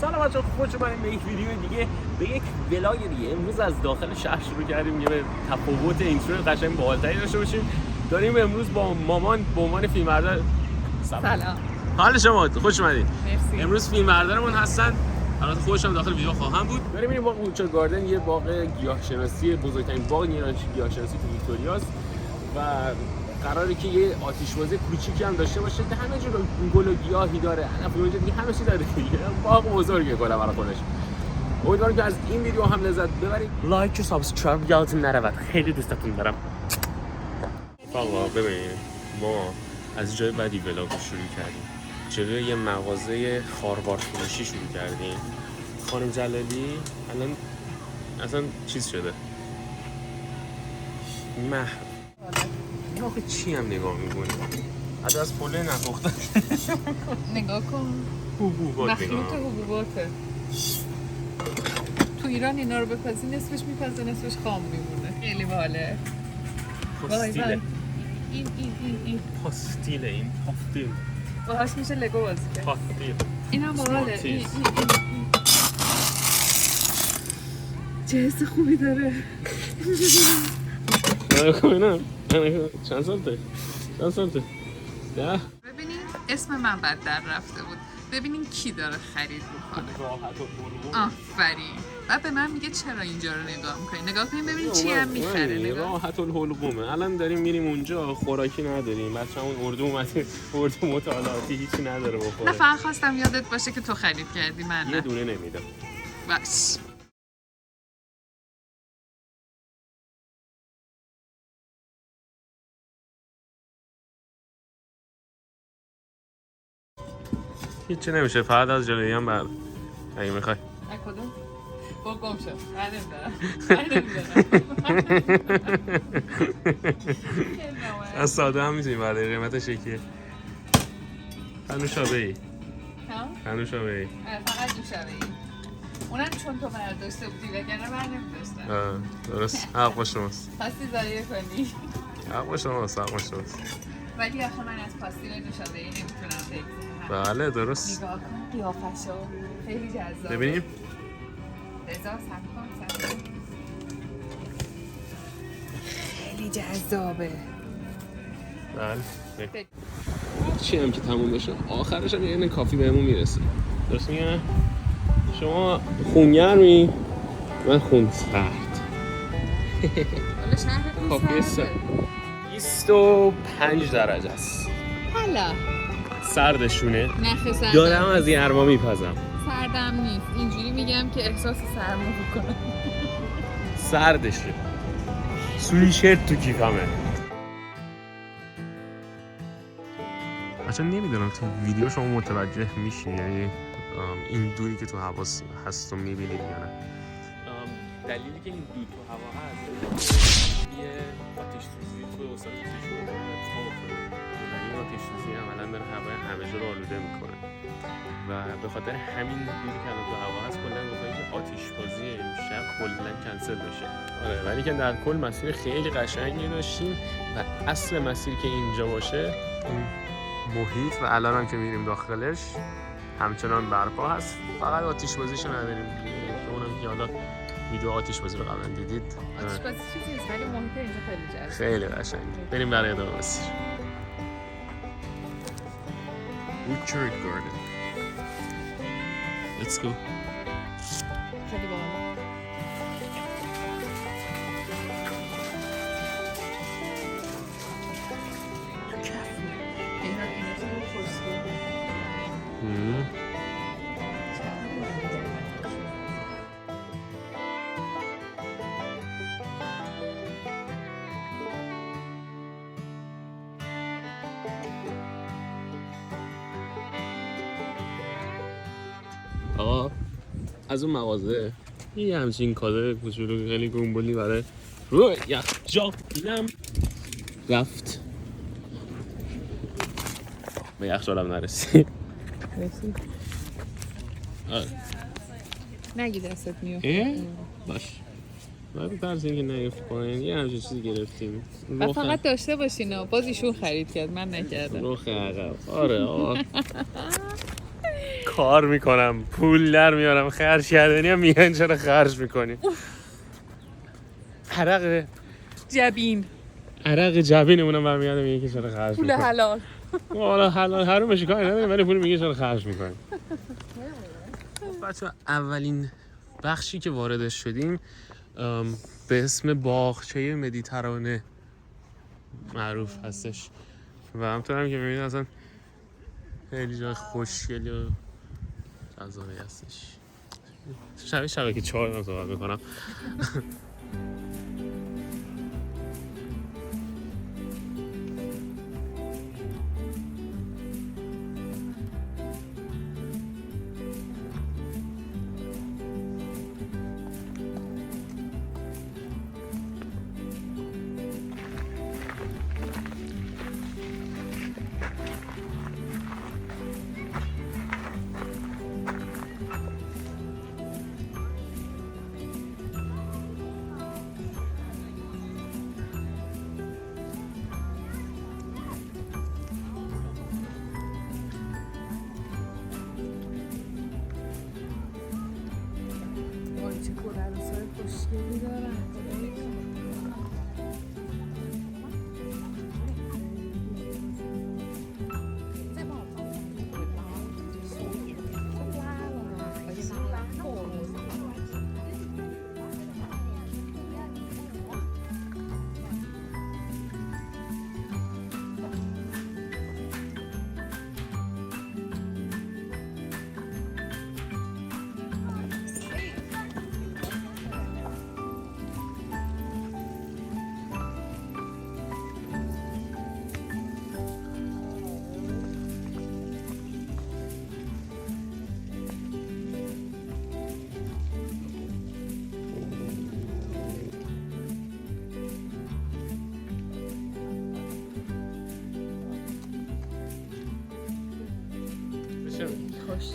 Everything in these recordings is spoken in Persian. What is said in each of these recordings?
سلام بچه‌ها، خوش اومدید به یک ویدیو دیگه، به یک ولاگ دیگه. امروز از داخل شهر شروع کردیم یه تفاوت اینترو قشنگ باحال‌تری داشته باشیم. داریم امروز با مامان به عنوان فیلمبردار. سلام. حال شما؟ خوش اومدید. مرسی. امروز فیلمبردارمون هستن. البته خودشم داخل ویدیو خواهم بود. داریم میریم باغ اورچارد گاردن، یه باغ گیاهشناسی، بزرگترین باغ گیاهشناسی تو ویکتوریاست و قراره که یه آتش‌بازی کوچیکی هم داشته باشه. همه جور گل و گیاهی داره، علف اونجا دیگه همه چی داره دیگه. باغ بزرگه کلا برای خودش. امیدوارم که از این ویدیو هم لذت ببرید. لایک و سابسکرایب یادتون نره. خیلی دوستتون دارم. آقا ببینید، ما از جای بدی ولاگ شروع کردیم. جلوی یه مغازه خاربار فروشی شروع کردیم. خانم جلالی الان اصلا چیز شده، محو. این آخه چی هم نگاه میکنی؟ حتی از پله نپخته. نگاه کن، حبوبات مخلوط حبوباته. تو ایران اینا رو بپزی نصفش میپزه نصفش خام میمونه. خیلی باله. پاستیله. این پاستیله. این پاستیل باهاش میشه لگو بازی کرد. پاستیل. این هم باله. چه حس خوبی داره. چند سالته؟ ده؟ ببینین اسم من بد در رفته بود. ببینین کی داره خرید میکنه. آفرین. بعد به من میگه چرا اینجا رو نگاه میکنی. نگاه کنین ببینین چی هم میخره. نگاه راحت الحلقومه. الان داریم میریم اونجا، خوراکی نداریم. بچه‌مون اردو اومده، اردو مطالعاتی هیچی نداره بخوره. من فقط خواستم یادت باشه که تو خرید کردی، من نه. یه دونه نمیدم. بس. هیچی نمیشه، فقط از جلویی هم بر اگه میخوای. کدوم؟ با گم شد. از ساده هم میتونیم برای قیمتش یکیه. هنوشابه‌ای. هنوشابه‌ای. فقط دوشابه‌ای. اونم چون تو برداشته بودی وگرنه من نمی‌داشتم. درست. حق با شماست. خواستی ضایع کنی. حق با شماست. ولی آخه من از پاستیل دوشابه‌ای نمیتونم بگذرم. بله درست. نگاه کن قیافشو. خیلی جذابه. ببینیم. رضا صبر کن. خیلی جذابه. بله. چی هم که تموم بشه آخرش هم یه کافی بهمون میرسه. درست میگم؟ شما خونگرمی، من خون سرد. کافی سرد 25 درجه است. حالا سردشونه. نخ سردم دارم از گرما میپزم. سردم نیست، اینجوری میگم که احساس سرما بکنم. سردشه. سویشرت تو کیفمه. اصلا نمیدونم تو ویدیو شما متوجه میشی، یعنی این دوری که تو هوا هست رو میبینید یا نه. دلیلی که این دود تو هوا هست یه آتش سوزی تو وسط کشور اتفاق افتاده و این آتش سوزی عملاً داره هوای همه جا رو آلوده میکنه و به خاطر همین دودی که الان تو هوا هست کلا گفتن که آتش‌بازی امشب کلا کنسل بشه. آره، ولی که در کل مسیر خیلی قشنگی داشتیم و اصل مسیر که اینجا باشه این محیط و الان هم که میریم داخلش همچنان برپا هست، فقط آتش‌بازیشو نداریم. اونم که حالا ویدیو آتش‌بازی رو قبلا دیدید. آتش‌بازی چیزی نیست ولی محیط اینجا خیلی جذابه. خیلی قشنگه. بریم برای ادامه مسیر. اورچارد گاردن. Let's go. خیلی باحال. آقا از اون مغازه یه همچین کاده کوچولو خیلی گنبلی برای روی یخچال دیدم رفت به یخچالم نرسید. نگی دستت میفته. باش باید ترس این که نیفت پایین یه همچین چیزی گرفتیم و فقط داشته باشین. باز ایشون خرید کرد، من نکردم. رخ عقب. آره آقا کار میکنم، پول در میارم، خرج کردنی هم میگن چرا خرج میکنی. عرق جبینمونم برمیگرده میگه که چرا خرج پول میکنی. حلال. حالا حلال حرومش کاری نداره ولی پول میگه چرا خرج میکنی. بچه اولین بخشی که واردش شدیم به اسم باغچه مدیترانه معروف هستش و همطور هم که میبینید اصلا خیلی جای خوشگلی و جذابی هستش. شبیه که 4 دارم صحبت میکنم. چه کلرسای خوشگلی دارن.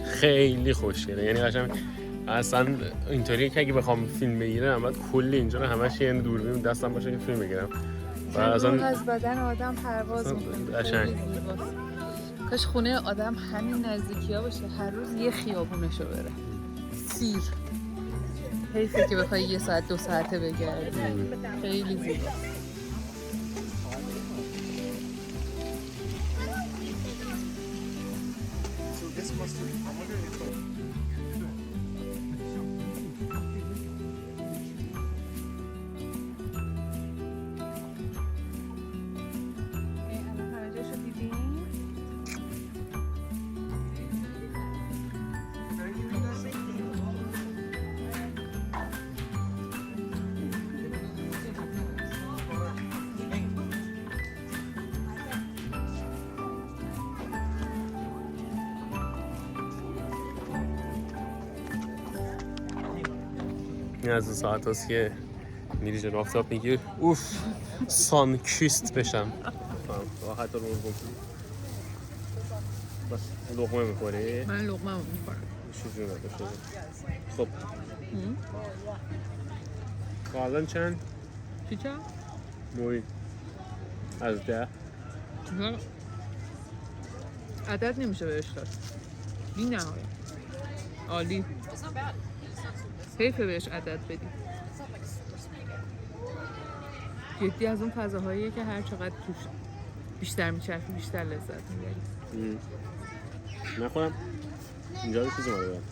خیلی خوشگله، یعنی قشنگ اصلا اینطوریه که اگه بخوام فیلم بگیرم بعد کلی اینجا رو همش یه دوربین دستم باشه که فیلم بگیرم و اصلا از بدن آدم پرواز می‌کنه. قشنگ. کاش خونه آدم همین نزدیکی‌ها باشه، هر روز یه خیابونشو بره. سیر. حیفه که بخوای 1 ساعت 2 ساعته بگردی. خیلی زیباست. این از اون ساعت هست که میری جلو آفتاب میگیر اوف سان کیست بشم راحت رو بکن. بس لقمه میخوری؟ من لقمه میخورم. چیزی نداشته. خب قازن چند؟ چی چند؟ موی از 10 عدد نمیشه بهش داد. بی نهایت عالی. حیفه بهش عدد بدی. جدی از اون فضاهاییه که هر چقدر توش بیشتر میچرفی بیشتر لذت میبری. نخورم اینجا رو چیز اومده برم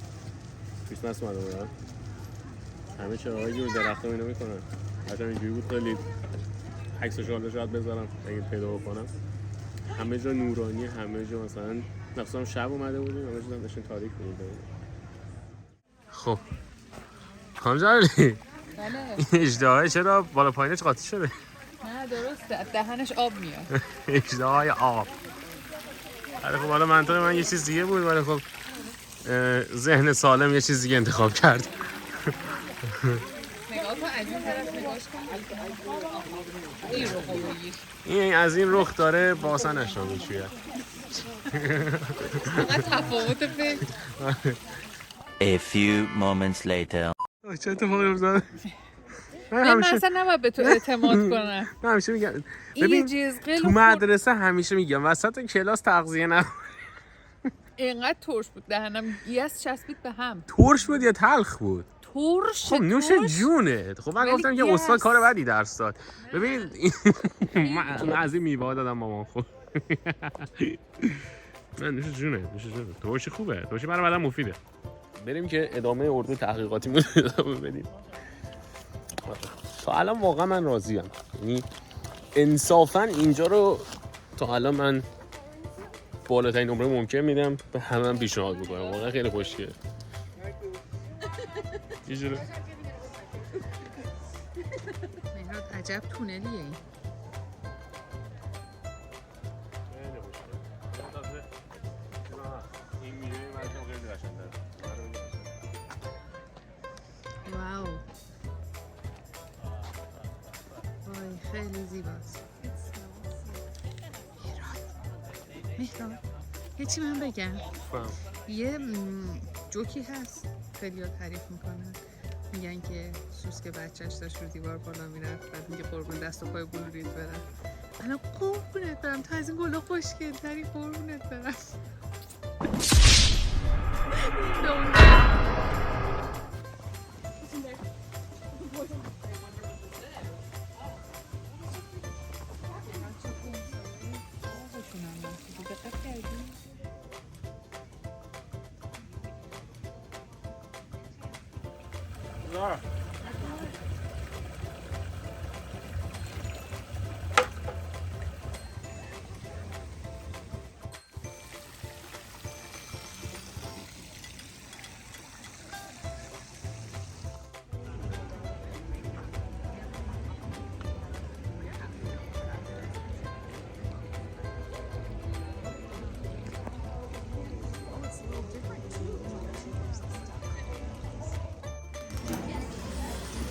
کریسمس اومده برم همه چراهای جور درخت هم اینو میکنن. حتی اینجوری بود خیلی عکسش رو شاید بذارم اگه پیدا بکنم. همه جا نورانی، همه جا مثلا نفسم شب اومده بودیم همه جا داشتیم تاریک بود. خب خانم جلالی بله. این اژدهای چرا بالا پایینش قاطی شده؟ نه درسته دهنش آب میاد. اژدهای آب. ولی خب حالا منطق من یه چیز دیگه بود ولی خب ذهن سالم یه چیز دیگه انتخاب کرد. نگاه کن از این طرف نگاهش کن. این رو بگیر. این از این رخ داره باسنش رو میشوید. فقط تفاوت فکر. A few moments later. چه اتفاقی افتاد؟ من اصلا نباید به تو اعتماد کنم. من همیشه میگم این ببین جزقل تو مدرسه همیشه میگم وسط کلاس تغذیه نخور. اینقدر ترش بود دهنم گیس چسبید به هم. ترش بود یا تلخ بود؟ ترش. خب نوش جونت. خب من ولی گفتم که گیس. استاد کار بدی درس داد. ببین من از این میوه دادم مامان خود. نه نوش جونه. ترش خوبه. ترش برای بدن مفیده. بریم که ادامه اردو تحقیقاتیمون ادامه بدیم. تا الان واقعا من راضیم. یعنی انصافا اینجا رو تا الان من بالاترین نمره ممکن میدم، به همه پیشنهاد میکنم. واقعا خیلی خوشگله. چه جوره؟ مهراد عجب تونلیه این. واو. وای خیلی زیباست. مهراد یه چی من بگم. یه جوکی هست خیلی ها تعریف میکنن، میگن که سوسک بچهش داشت رو دیوار بالا میرفت، بعد میگه قربون دست و پای بلوریت برم. الان قربونت برم، تو از این گلا خوشگل تری، قربونت برم.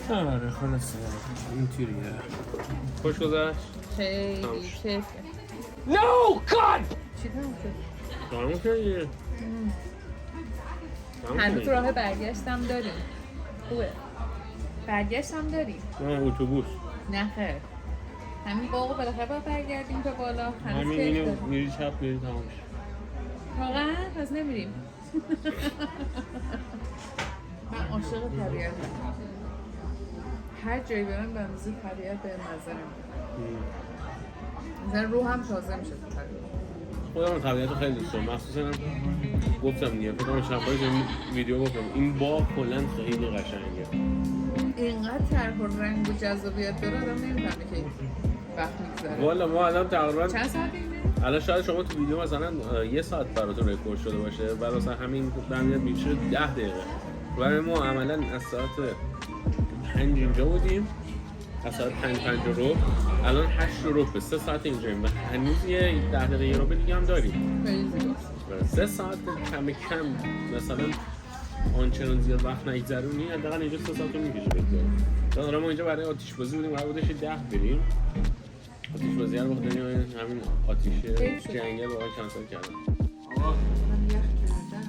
آره خلاصه اینطوریه. خوش گذشت؟ خیلی کیفه. No God! چی تموم شد؟ تموم شد. هنوز راه برگشتم داریم. خوبه. برگشتم داریم. نه اتوبوس. نه خیر. همین باقو بالاخره باید برگردیم تا بالا. هنوز کیف اینو داریم. میری چپ میری تمام شد. واقعا؟ پس نمیریم. من عاشق طبیعتم. هر جایی برم به اندازه طبیعت به مزه نمیده. مثلا روحم تازه میشه تو طبیعت. خودم طبیعت خیلی دوست دارم. مخصوصا گفتم دیگه فکر کنم شب‌های ویدیو گفتم این باغ کلا خیلی قشنگه. اینقدر طرح و رنگ و جذابیت داره آدم نمیفهمه که وقت میگذره. والا ما الان تقریبا چند ساعت اینه؟ الان شاید شما تو ویدیو مثلا 1 ساعت براتون رکورد شده باشه و مثلا همین برمیاد میشه 10 دقیقه. برای ما عملا از ساعت 5 اینجا بودیم، از ساعت 5:50 الان 8:00 به 3 ساعت اینجاییم و هنوز یه 10 دقیقه رو دیگه هم داریم. خیلی زیباست. 3 ساعت کم مثلا آنچنان زیاد وقت نگذرونی، حداقل اینجا 3 ساعت رو میکشه بگذاره. تا ما اینجا برای آتش بازی بودیم، قرار بودش 10 بریم. آتش بازی رو بخاطر همین آتش جنگل رو کنسل کردم. آقا من یخ کردم.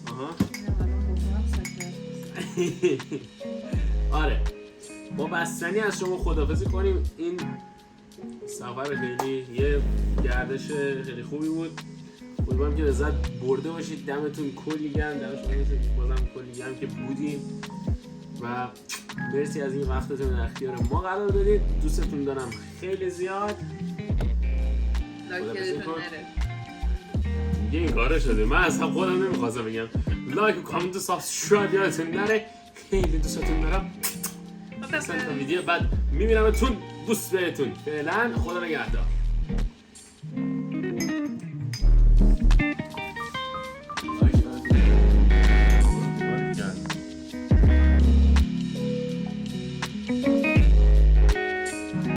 آها. اینم آره با بستنی از شما خداحافظی کنیم. این سفر خیلی یه گردش خیلی خوبی بود. امیدوارم که لذت برده باشید. دمتون کلی گرم، دم شما بازم کلی گرم که بودیم و مرسی از این وقتتون در اختیار ما قرار دادید. دوستتون دارم خیلی زیاد. لایکتون نره. دیگه این کاره شده، من اصلا خودم نمیخواستم بگم لایک و کامنت و سابسکرایب یادتون نره. خیلی دوستتون دارم. تا ویدیو بعد میبینمتون. دوست بهتون. فعلا خدا نگهدار.